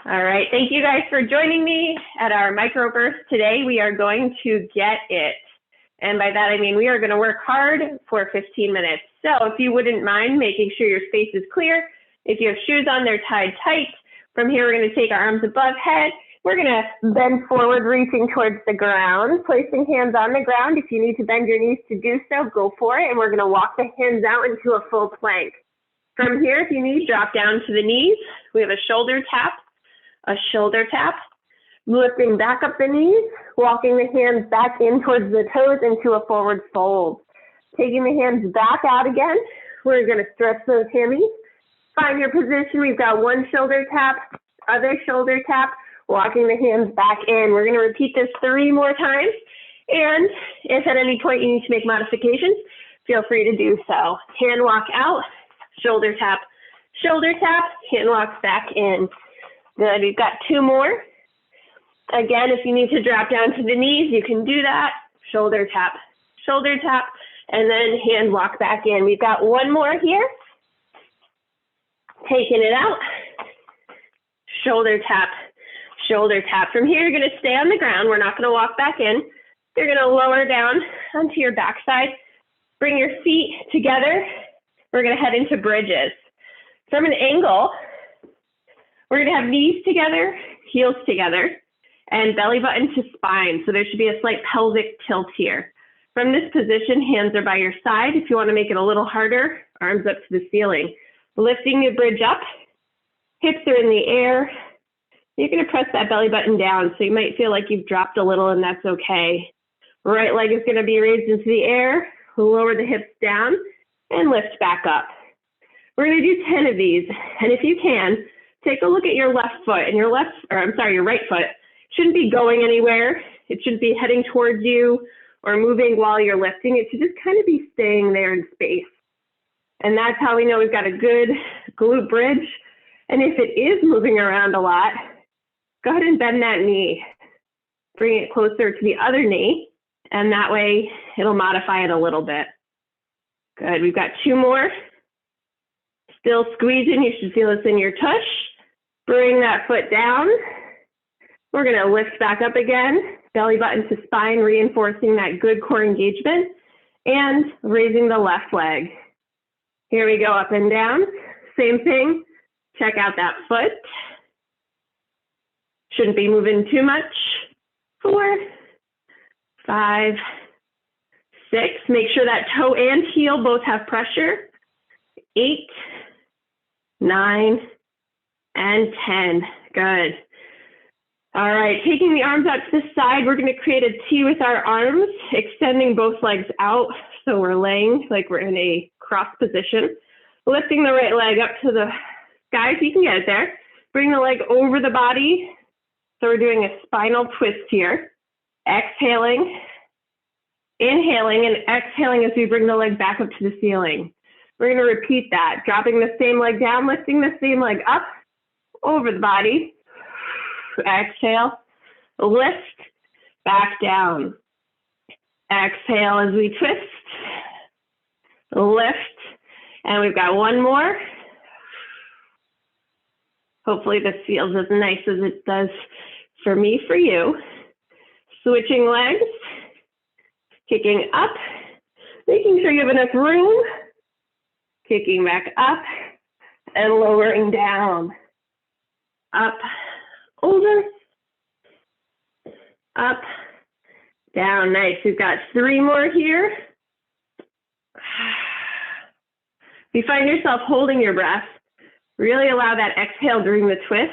All right, thank you guys for joining me at our Microburst today. We are going to get it. And by that, I mean we are going to work hard for 15 minutes. So if you wouldn't mind making sure your space is clear, if you have shoes on, they're tied tight. From here, we're going to take our arms above head. We're going to bend forward, reaching towards the ground, placing hands on the ground. If you need to bend your knees to do so, go for it. And we're going to walk the hands out into a full plank. From here, if you need, drop down to the knees. We have a shoulder tap, lifting back up the knees, walking the hands back in towards the toes into a forward fold. Taking the hands back out again, we're going to stretch those hammies. Find your position. We've got one shoulder tap, other shoulder tap, walking the hands back in. We're going to repeat this 3 more times. And if at any point you need to make modifications, feel free to do so. Hand walk out, shoulder tap, hand walks back in. Good, we've got 2 more. Again, if you need to drop down to the knees, you can do that. Shoulder tap, and then hand walk back in. We've got 1 more here. Taking it out, shoulder tap. From here, you're gonna stay on the ground. We're not gonna walk back in. You're gonna lower down onto your backside. Bring your feet together. We're gonna head into bridges. From an angle, we're gonna have knees together, heels together, and belly button to spine. So there should be a slight pelvic tilt here. From this position, hands are by your side. If you wanna make it a little harder, arms up to the ceiling. Lifting the bridge up, hips are in the air. You're gonna press that belly button down, so you might feel like you've dropped a little, and that's okay. Right leg is gonna be raised into the air, lower the hips down, and lift back up. We're gonna do 10 of these, and if you can, take a look at your left foot, and your right foot shouldn't be going anywhere. It shouldn't be heading towards you or moving while you're lifting. It should just kind of be staying there in space. And that's how we know we've got a good glute bridge. And if it is moving around a lot, go ahead and bend that knee. Bring it closer to the other knee, and that way it'll modify it a little bit. Good, we've got 2 more. Still squeezing, you should feel this in your tush. Bring that foot down. We're gonna lift back up again, belly button to spine, reinforcing that good core engagement, and raising the left leg. Here we go, up and down. Same thing, check out that foot. Shouldn't be moving too much. 4, 5, 6. Make sure that toe and heel both have pressure. 8, 9, and 10. Good. All right, taking the arms out to the side, we're going to create a T with our arms, extending both legs out. So we're laying like we're in a cross position. Lifting the right leg up to the sky if you can get it there. Bring the leg over the body. So we're doing a spinal twist here. Exhaling, inhaling, and exhaling as we bring the leg back up to the ceiling. We're going to repeat that, dropping the same leg down, lifting the same leg up, over the body. Exhale, lift, back down. Exhale as we twist, lift, and we've got 1 more. Hopefully this feels as nice as it does for me, for you. Switching legs, kicking up, making sure you have enough room, kicking back up, and lowering down. Up, over, up, down. Nice. We've got 3 more here. If you find yourself holding your breath, really allow that exhale during the twist.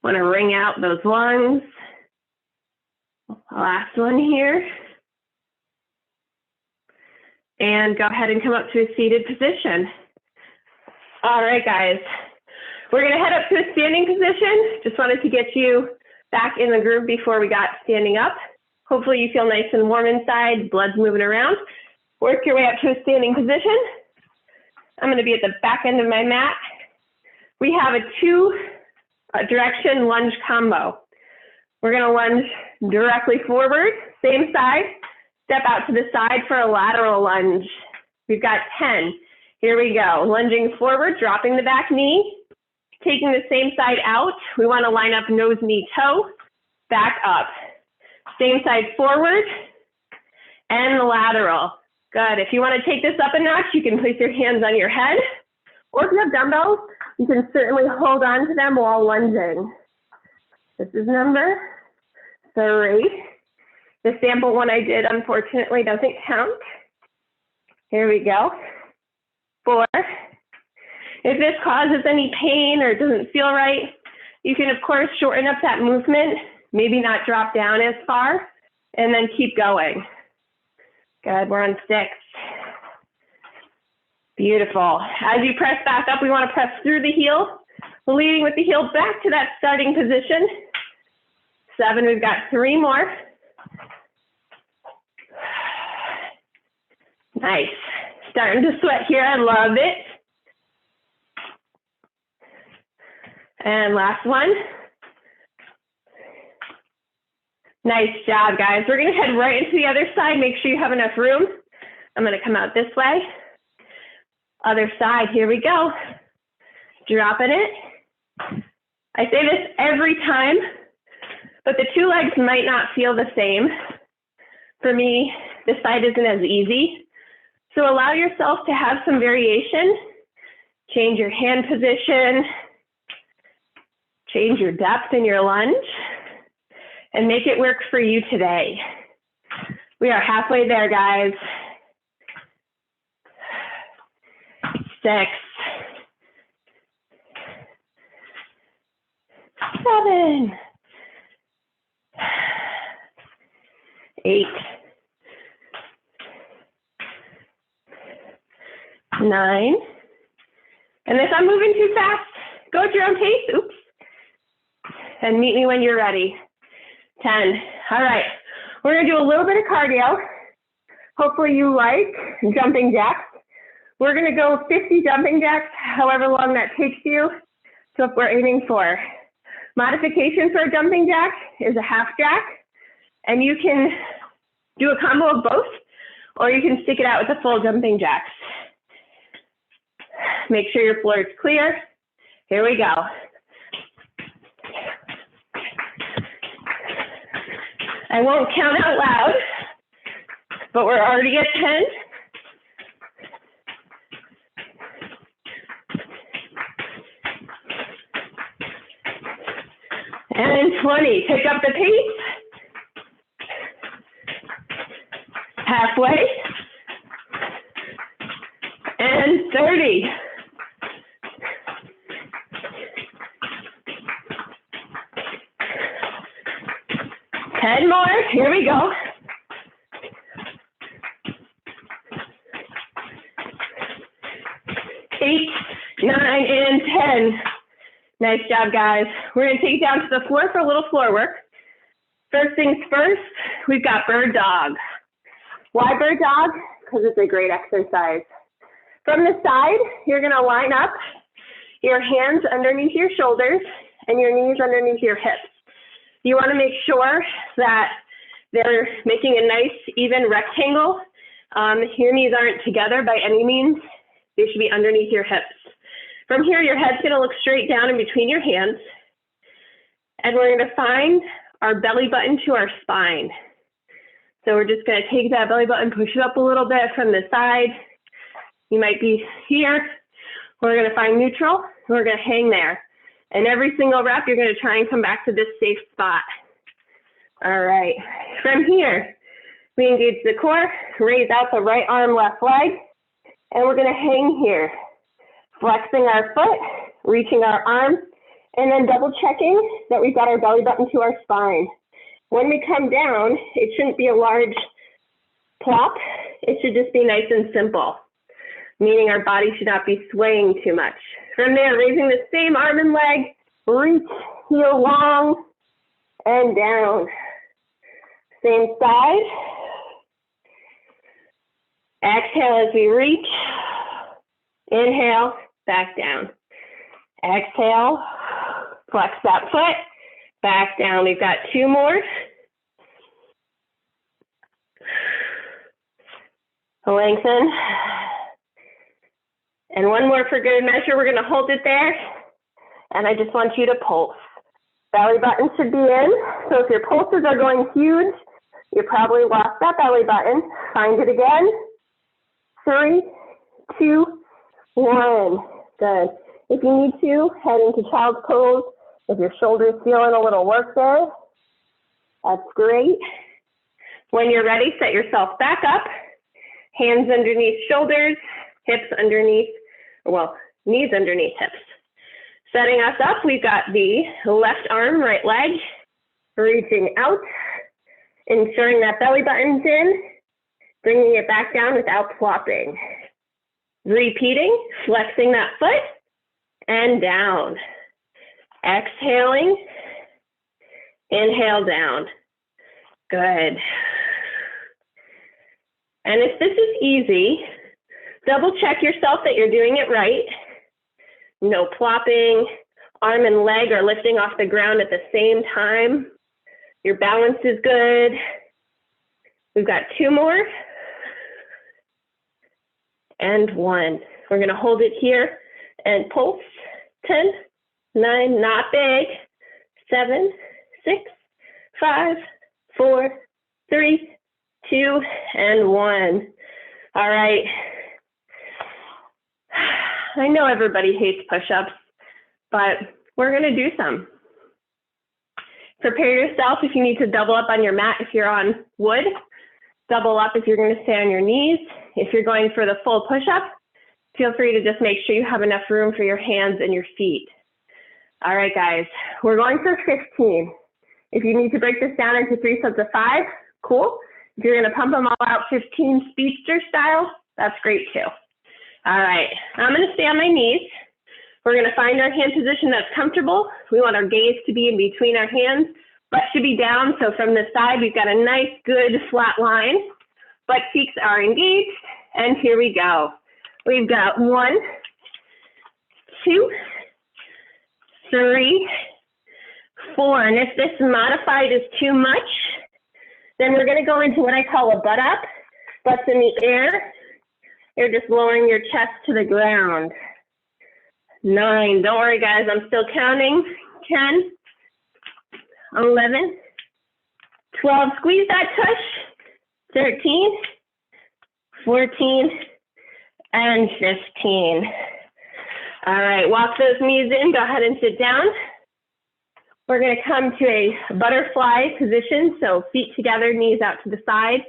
Want to wring out those lungs. Last one here. And go ahead and come up to a seated position. All right, guys. We're going to head up to a standing position. Just wanted to get you back in the groove before we got standing up. Hopefully you feel nice and warm inside, blood's moving around. Work your way up to a standing position. I'm going to be at the back end of my mat. We have a 2 direction lunge combo. We're going to lunge directly forward, same side, step out to the side for a lateral lunge. We've got 10. Here we go. Lunging forward, dropping the back knee, Taking the same side out, we want to line up nose, knee, toe, back up. Same side forward and lateral. Good. If you want to take this up a notch, you can place your hands on your head. Or if you have dumbbells, you can certainly hold on to them while lunging. This is number 3. The sample one I did, unfortunately, doesn't count. Here we go. 4. If this causes any pain or doesn't feel right, you can, of course, shorten up that movement, maybe not drop down as far, and then keep going. Good, we're on 6. Beautiful. As you press back up, we want to press through the heel, leading with the heel back to that starting position. 7, we've got 3 more. Nice. Starting to sweat here, I love it. And last one. Nice job, guys. We're gonna head right into the other side. Make sure you have enough room. I'm gonna come out this way. Other side, here we go. Dropping it. I say this every time, but the 2 legs might not feel the same. For me, this side isn't as easy. So allow yourself to have some variation. Change your hand position. Change your depth in your lunge. And make it work for you today. We are halfway there, guys. 6. 7. 8. 9. And if I'm moving too fast, go at your own pace. Oops. And meet me when you're ready. 10. All right. We're going to do a little bit of cardio. Hopefully you like jumping jacks. We're going to go 50 jumping jacks, however long that takes you. So if we're aiming for modification for a jumping jack is a half jack. And you can do a combo of both, or you can stick it out with the full jumping jacks. Make sure your floor is clear. Here we go. I won't count out loud, but we're already at 10. And 20, pick up the pace. Halfway. And 30. Ten more, here we go. 8, 9, and 10. Nice job, guys. We're gonna take it down to the floor for a little floor work. First things first, we've got bird dog. Why bird dog? Because it's a great exercise. From the side, you're gonna line up your hands underneath your shoulders and your knees underneath your hips. You wanna make sure that they're making a nice, even rectangle. Your knees aren't together by any means. They should be underneath your hips. From here, your head's gonna look straight down in between your hands. And we're gonna find our belly button to our spine. So we're just gonna take that belly button, push it up a little bit from the side. You might be here. We're gonna find neutral. We're gonna hang there. And every single rep, you're gonna try and come back to this safe spot. All right, from here, we engage the core, raise out the right arm, left leg, and we're gonna hang here. Flexing our foot, reaching our arm, and then double checking that we've got our belly button to our spine. When we come down, it shouldn't be a large plop. It should just be nice and simple, meaning our body should not be swaying too much. From there, raising the same arm and leg, reach, heel long, and down. Same side. Exhale as we reach. Inhale, back down. Exhale, flex that foot, back down. We've got 2 more. Lengthen. And 1 more for good measure. We're gonna hold it there. And I just want you to pulse. Belly button should be in. So if your pulses are going huge, you probably lost that belly button. Find it again. 3, 2, 1. Good. If you need to, head into child's pose. If your shoulder's feeling a little work there, that's great. When you're ready, set yourself back up. Hands underneath shoulders, hips underneath, well, knees underneath hips. Setting us up, we've got the left arm, right leg, reaching out, ensuring that belly button's in, bringing it back down without flopping. Repeating, flexing that foot, and down. Exhaling, inhale down. Good. And if this is easy, double check yourself that you're doing it right. No plopping, arm and leg are lifting off the ground at the same time. Your balance is good. We've got 2 more. And 1. We're gonna hold it here and pulse. 10, 9, not big. 7, 6, 5, 4, 3, 2, and 1. All right. I know everybody hates push-ups, but we're gonna do some. Prepare yourself if you need to double up on your mat if you're on wood. Double up if you're gonna stay on your knees. If you're going for the full push-up, feel free to just make sure you have enough room for your hands and your feet. All right, guys, we're going for 15. If you need to break this down into 3 sets of 5, cool. If you're gonna pump them all out 15 speedster style, that's great too. All right, I'm gonna stay on my knees. We're gonna find our hand position that's comfortable. We want our gaze to be in between our hands. Butt should be down, so from the side, we've got a nice, good, flat line. Butt cheeks are engaged, and here we go. We've got 1, 2, 3, 4, and if this modified is too much, then we're gonna go into what I call a butt up. Butt's in the air. You're just lowering your chest to the ground. 9, don't worry guys, I'm still counting. 10, 11, 12, squeeze that tush. 13, 14, and 15. All right, walk those knees in, go ahead and sit down. We're gonna come to a butterfly position, so feet together, knees out to the side.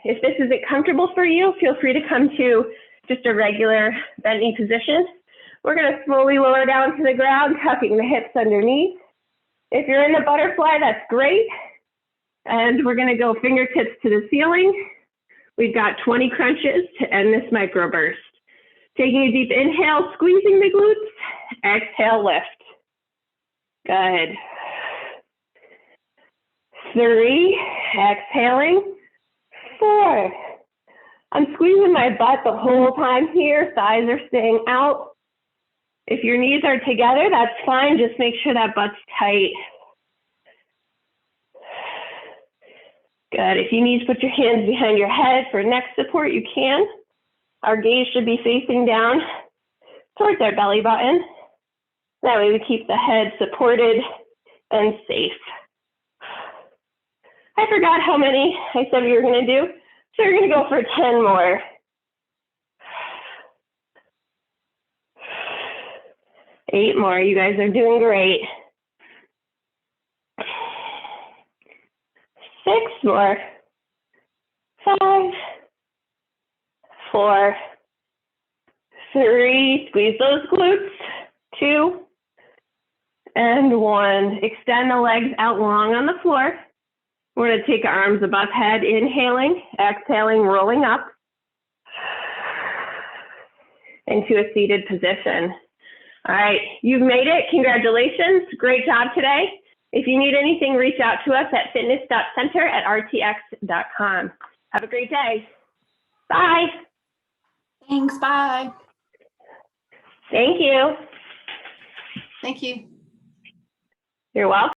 If this isn't comfortable for you, feel free to come to just a regular bent knee position. We're gonna slowly lower down to the ground, tucking the hips underneath. If you're in the butterfly, that's great. And we're gonna go fingertips to the ceiling. We've got 20 crunches to end this microburst. Taking a deep inhale, squeezing the glutes. Exhale, lift. Good. 3, exhaling. 4. I'm squeezing my butt the whole time here. Thighs are staying out. If your knees are together, that's fine. Just make sure that butt's tight. Good. If you need to put your hands behind your head for neck support, you can. Our gaze should be facing down towards our belly button. That way we keep the head supported and safe. I forgot how many I said we were going to do, so we're going to go for 10 more. 8 more. You guys are doing great. 6 more. 5, 4, 3. Squeeze those glutes. 2, and 1. Extend the legs out long on the floor. We're going to take our arms above head, inhaling, exhaling, rolling up into a seated position. All right, you've made it. Congratulations. Great job today. If you need anything, reach out to us at fitness.center@rtx.com. Have a great day. Bye. Thanks. Bye. Thank you. Thank you. You're welcome.